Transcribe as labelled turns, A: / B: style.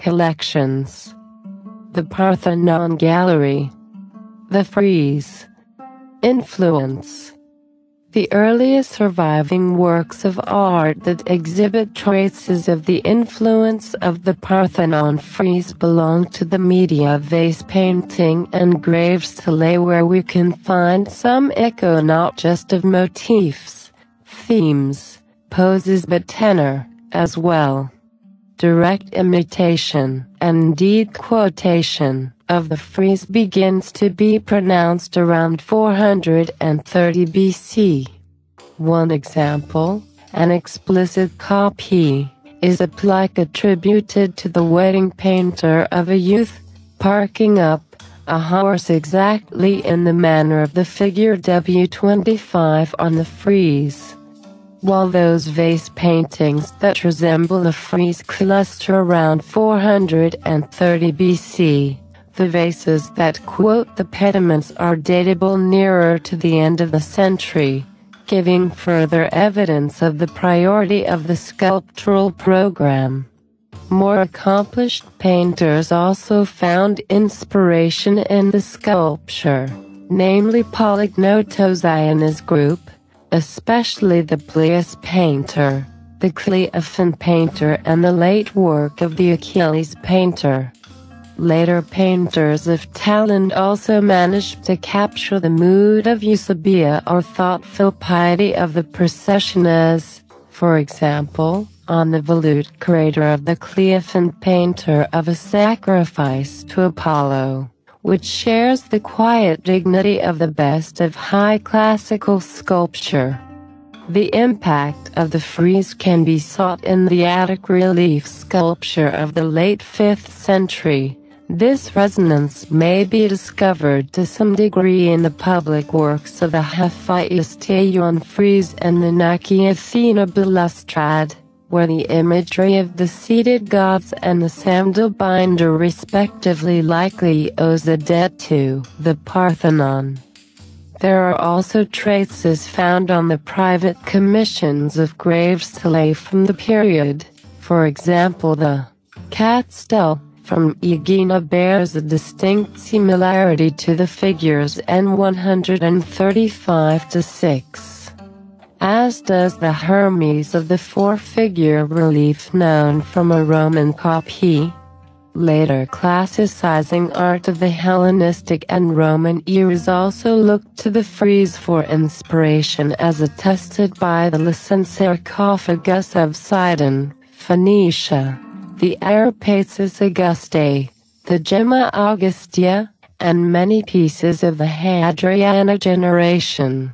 A: collections. The Parthenon Gallery. The Frieze. Influence. The earliest surviving works of art that exhibit traces of the influence of the Parthenon frieze belong to the media of vase painting and grave stelae, where we can find some echo not just of motifs, themes, poses but tenor, as well. Direct imitation, and indeed quotation, of the frieze begins to be pronounced around 430 BC. One example, an explicit copy, is a plaque attributed to the wedding painter of a youth, parking up a horse exactly in the manner of the figure W25 on the frieze. While those vase paintings that resemble a frieze cluster around 430 BC, the vases that quote the pediments are datable nearer to the end of the century, giving further evidence of the priority of the sculptural program. More accomplished painters also found inspiration in the sculpture, namely Polygnotos and his group, especially the Plius painter, the Cleophon painter and the late work of the Achilles painter. Later painters of talent also managed to capture the mood of eusebia or thoughtful piety of the procession, as, for example, on the volute crater of the Cleophon painter of a sacrifice to Apollo, which shares the quiet dignity of the best of high classical sculpture. The impact of the frieze can be sought in the Attic relief sculpture of the late 5th century. This resonance may be discovered to some degree in the public works of the Hephaestion frieze and the Nike Athena balustrade, where the imagery of the seated gods and the sandal binder respectively likely owes a debt to the Parthenon. There are also traces found on the private commissions of grave stelae from the period. For example, the cat stele from Aegina bears a distinct similarity to the figures N135-6. As does the Hermes of the four-figure relief known from a Roman copy. Later classicizing art of the Hellenistic and Roman eras also looked to the frieze for inspiration, as attested by the Lycian sarcophagus of Sidon, Phoenicia, the Arapaces Augustae, the Gemma Augustea, and many pieces of the Hadriana generation.